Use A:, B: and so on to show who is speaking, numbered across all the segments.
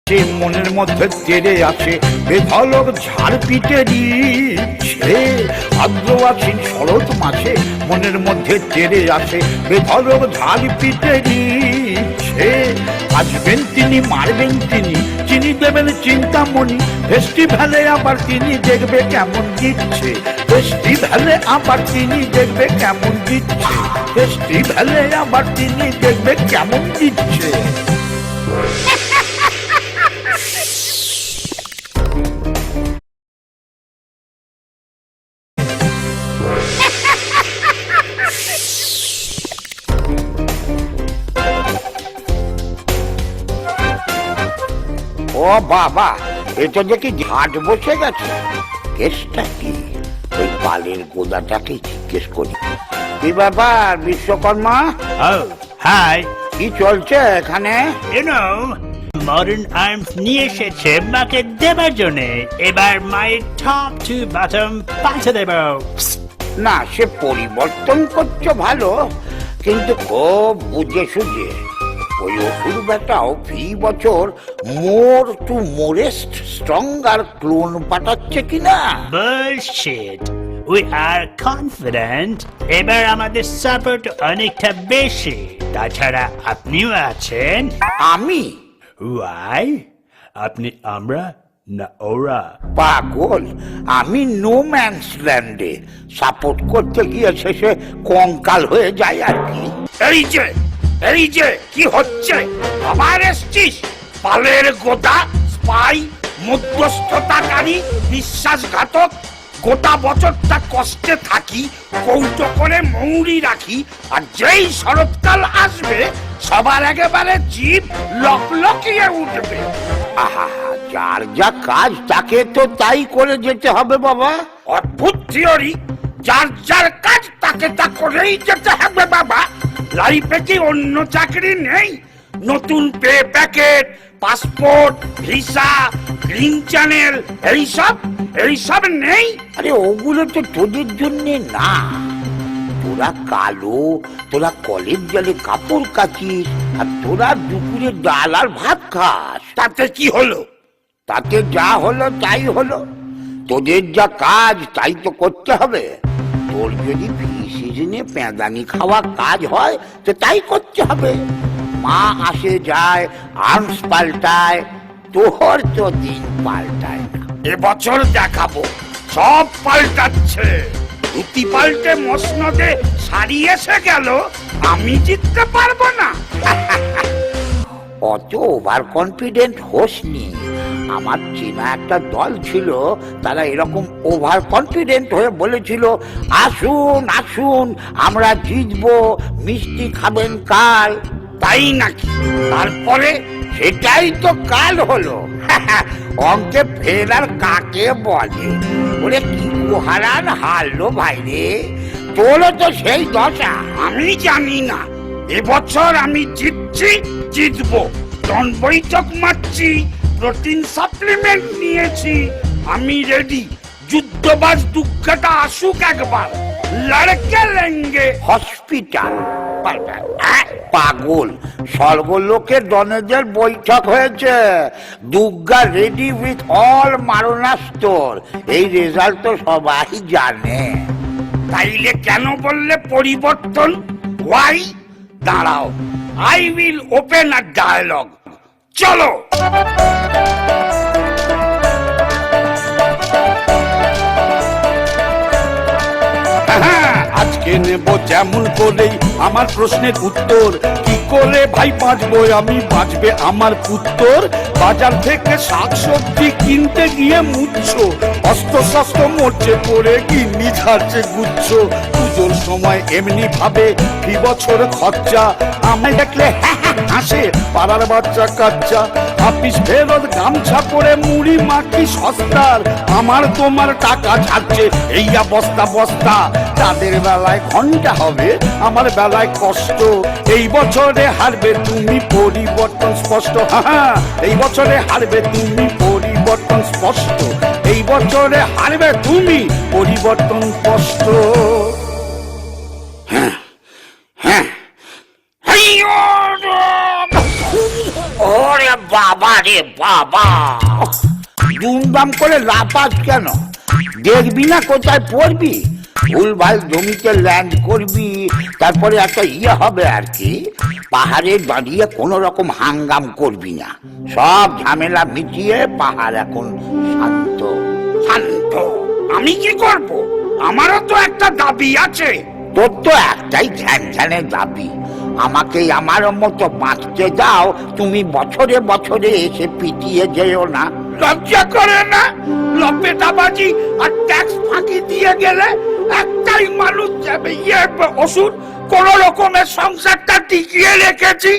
A: সে মনের মধ্যে তেড়ে আসে বেধলক ঝাড় পিটে দিচ্ছে। ভাদ্র আশ্বিন শরৎ মাসে মনের মধ্যে তেড়ে আসে বেধলক ঝাড় পিটে দিচ্ছে। আসবেন তিনি, মারবেন তিনি, চিনি দেবেন চিন্তামণি। ফেস্টিভ্যালে আবার তিনি দেখবে কেমন দিচ্ছে। ফেস্টিভ্যালে আবার তিনি দেখবে কেমন দিচ্ছে। ফেস্টিভ্যালে আবার তিনি দেখবে কেমন দিচ্ছে। ও বাবা, এটা দেখি ঝাঁট বসে গেছে। কেসটা কি? ওই পালের গোদাটাকে জিজ্ঞেস করি। কি ব্যাপার বিশ্বকর্মা?
B: হাই,
A: কি চলছে এখানে?
B: মডার্ন আর্মস নিয়ে এসেছে মাকে দেবার জন্য। এবার মায়ের টপ টু বটম পাল্টে দেব।
A: না, সে পরিবর্তন করছো ভালো, কিন্তু খুব বুঝে সুঝে। ওই অসুর বেটাও ফি বছর মোর টু মোরেস্ট স্ট্রঙ্গার ক্লোন পাঠাচ্ছে কিনা?
B: বুলশিট। উই আর কনফিডেন্ট এবার আমাদের সাপোর্ট অনেকটা বেশি। তাছাড়া আপনিও আছেন।
A: আমি?
B: ওয়াই? আপনি আমরা না ওরা?
A: পাগল, আমি নো ম্যানস ল্যান্ডে সাপোর্ট করতে গিয়ে শেষে কঙ্কাল হয়ে যায় আর কি। এই যে কি হচ্ছে? আবার এসছিস? পালের গোদা, স্পাই, মধ্যস্থতাকারী, বিশ্বাসঘাতক। গোটা বছরটা কষ্টে থাকি, কৌটো করে মৌরি রাখি, আর যেই শরৎকাল আসবে সবার একেবারে জিভ লকলকিয়ে উঠবে। আহা, যার যা কাজ তাকে তো তাই করে যেতে হবে বাবা। অদ্ভুত থিওরি। যার যার কাজ তাকে তা করেই যেতে হবে বাবা। লাইফে কি অন্য চাকরি নেই? নতুন pay packet, passport, visa, green channel, এইসব নেই? আরে ওগুলো তো তোদের জন্য না। তোরা কালো, তোরা কলের জলে কাপড় কাচিস, আর তোরা দুপুরে ডাল আর ভাত খাস। তাতে কি হলো? তাতে যা হলো তাই হলো। তোদের যা কাজ তাই তো করতে হবে। তোর যদি ফি সিজনে পেঁদানি খাওয়া কাজ হয় তো তাই করতে হবে। মা আসে যায়, আর্মস পাল্টায়, তোর তো দিন পাল্টায় না। এবছর দেখাবো সব পাল্টাচ্ছে। ধুতি পাল্টে মসনদে শাড়ি এসে গেল, আমি জিততে পারবো না। অত ওভার কনফিডেন্ট হোসনি। আমার চেনা একটা দল ছিল, তারা এরকম ওভার কনফিডেন্ট হয়ে বলেছিল, আসুন আসুন আমরা জিতবো, মিষ্টি খাবেন কাল। তাই নাকি? তারপরে সেটাই তো কাল হলো। অঙ্কে ফেল আর কাকে বলে? ওরে কি হারান হারলো ভাই রে। তোরও তো সেই দশা। আমি জানি না, এবছর আমি জিতবো। টন বৈঠক মারছি, প্রোটিন সাপ্লিমেন্ট নিয়েছি, আমি রেডি। যুদ্ধবাজ দুঃখটা আসুক একবার, লড়কে লেঙ্গে। হসপিটাল? পাগল, স্বর্গলোকের ডনেদের বৈঠক হয়েছে। দুর্গা রেডি উইথ অল মারণাস্ত্র। এই রেজাল্ট তো সবাই জানে। তাইলে কেন বললে পরিবর্তন? ওয়াই? দাঁড়াও, I will open a dialogue. চলো। আজকে নেব যেমন করেই আমার প্রশ্নের উত্তর। কি করে ভাই বাঁচবো আমি, বাঁচবে আমার পুত্তর? বাজার থেকে শাকসবজি কিনতে গিয়ে মুচ্ছ, অস্ত্র শস্ত্র মরছে পড়ে গিন্নি ঝাড়ছে গুচ্ছ। পুজোর সময় এমনি ভাবে কি বছর খরচা, আমায় দেখলে হাসে পাড়ার বাচ্চা কাচ্চা। আপিস ফেরত গামছা পরে মুড়ি মাখি সস্তার, আমার তোমার টাকা ছাড়ছে এইয়া বস্তা বস্তা। তাদের বেলায় ঘন্টা হবে, আমার বেলায় কষ্ট। এই বছরে হারবে তুমি, পরিবর্তন স্পষ্ট। হ্যাঁ, এই বছরে হারবে তুমি, পরিবর্তন স্পষ্ট। এই বছরে হারবে তুমি, পরিবর্তন স্পষ্ট। হ্যাঁ হ্যাঁ, ওরে বাবা রে বাবা, দুমদাম করে লাফাস কেন? দেখবি না কোথায় পড়বি? ভুলভাল জমিতে ল্যান্ড করবি, তারপরে একটা হবে আর কি। পাহাড়ে দাঁড়িয়ে কোন রকম হাঙ্গাম করবি না, সব ঝামেলা মিটিয়ে পাহাড় এখন শান্ত শান্ত। আমি কি করব? আমারও তো একটা দাবি আছে। তোর তো একটাই ঝ্যান ঝ্যানের দাবি, আমাকে আমার মতো বাঁচতে দাও, তুমি বছরে বছরে এসে পিটিয়ে যেও না। লজ্জা করে না? লপেটাবাজি আর ট্যাক্স ফাঁকি দিয়ে গেলে একটাই মানুষ যাবে, ওষুধ। কোন রকমের সংসারটা টিকিয়ে রেখেছি।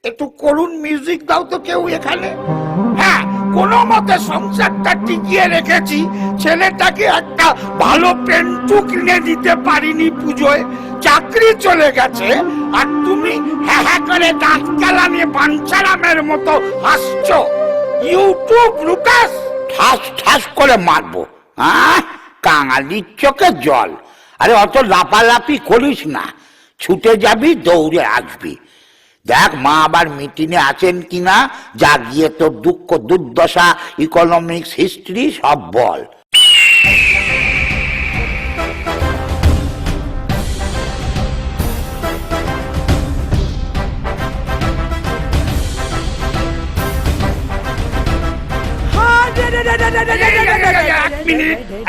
A: একটু করুণ মিউজিক দাও তো কেউ এখানে। হ্যাঁ, কোনো মতে সংসারটা টিকিয়ে রেখেছি। ছেলেটাকে একটা ভালো পেন্টু কিনে দিতে পারিনি পুজোয়, চাকরি চলে গেছে, আর তুমি হ্যাঁ হ্যাঁ করে দাঁত কালামে বাঞ্ছারামের মতো হাসছো। ইউটিউব লুকাস, ঠাস ঠাস করে মারবো। হ্যাঁ, কাঙালির চোখে জল। আরে অত লাপালাপি করিস না, ছুটে যাবি, দৌড়ে আসবি। দেখ মা আবার মিটিংয়ে আছেন কিনা, যা গিয়ে তোর দুঃখ দুর্দশা, ইকোনমিক্স, হিস্ট্রি সব বল।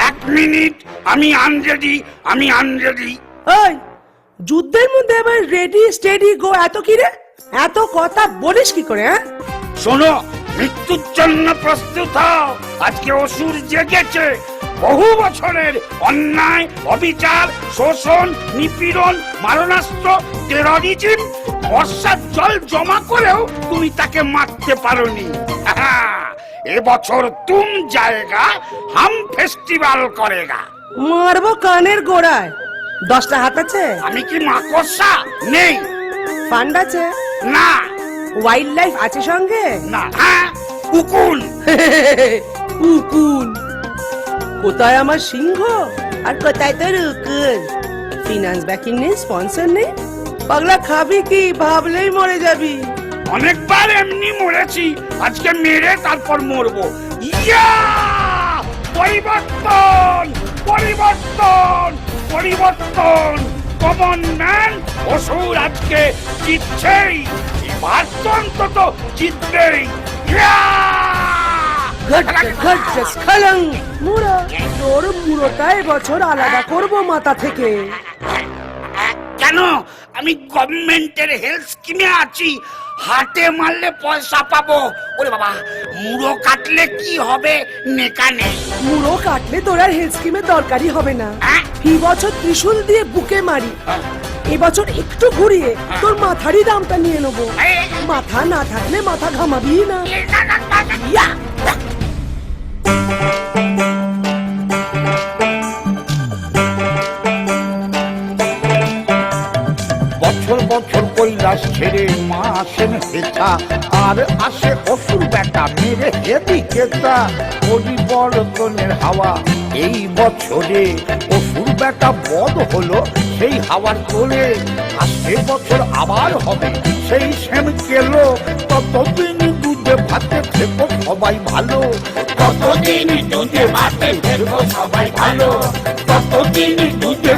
A: এক মিনিট, আমি আনরেডি, আমি আনরেডি।
C: ওই যুদ্ধের মধ্যে আবার রেডি স্টেডি গো, এত কি রে? এত কথা বলিস কি করে? হ্যাঁ,
A: শোনো, মৃত্যুর জন্য প্রস্তুত হও। আজকে অসুর জেগেছে। বহু বছরের অন্যায়, অবিচার, শোষণ, নিপীড়ন, মারণাস্ত্র, টেররিজম, বর্ষার জল জমা করেও তুমি তাকে মারতে পারোনি। এবছর তুম জায়গা হাম ফেস্টিভ্যাল করেগা।
C: মারবো কানের গোড়ায়। 10টা হাত আছে?
A: আমি কি মাকড়সা? নেই।
C: ফান্ড আছে?
A: না।
C: ওয়াইল্ড লাইফ আছে সঙ্গে?
A: না। হ্যাঁ, উকুন।
C: উকুন? কোথায় আমার সিংহ আর কোথায় তোর উকুন? ফিনান্স ব্যাকিং নেই, স্পন্সর নেই, পাগলা খাবি কি? ভাবলেই মরে যাবি।
A: অনেকবার এমনি মরেছি, আজকে মেরে তারপর মরবো। ইয়া! পরিবর্তন, পরিবর্তন, পরিবর্তন। কমন ম্যান অসুর আজকে জিতছেই, এবার তো অন্তত জিতবেই। ইয়া!
C: মুড়ো, তোর মুড়োটা এবছর আলাদা করবো মাথা থেকে।
A: কেন? আমি গভর্নমেন্টের হেলথ স্কিমে আছি, হাতে মারলে পয়সা পাবো। ওরে বাবা, মুড়ো কাটলে কি হবে? নেকা নেই।
C: মুড়ো কাটলে তোর আর হেলথ স্কিমের দরকারই হবে না।
A: হ্যাঁ?
C: এই বছর ত্রিশূল দিয়ে বুকে মারি, এবছর একটু ঘুরিয়ে তোর মাথারই দামটা নিয়ে নেবো। মাথা না থাকলে মাথা ঘামাবি না। ইয়া!
A: বছর বছর কৈলাস ছেড়ে মা আসেন হেতা, আর আসে অসুর বেটা মেরে হেদি কেতা। পরিবর্তনের হাওয়া এই বছরে, অসুর বেটা বধ হলো সেই হাওয়ার তোলে। আসছে বছর আবার হবে সেই সেম কেলো। ততদিন দুধে ভাতে থেকো সবাই ভালো, ততদিন দুধে ভাতে থেকো সবাই ভালো, ততদিন দুধে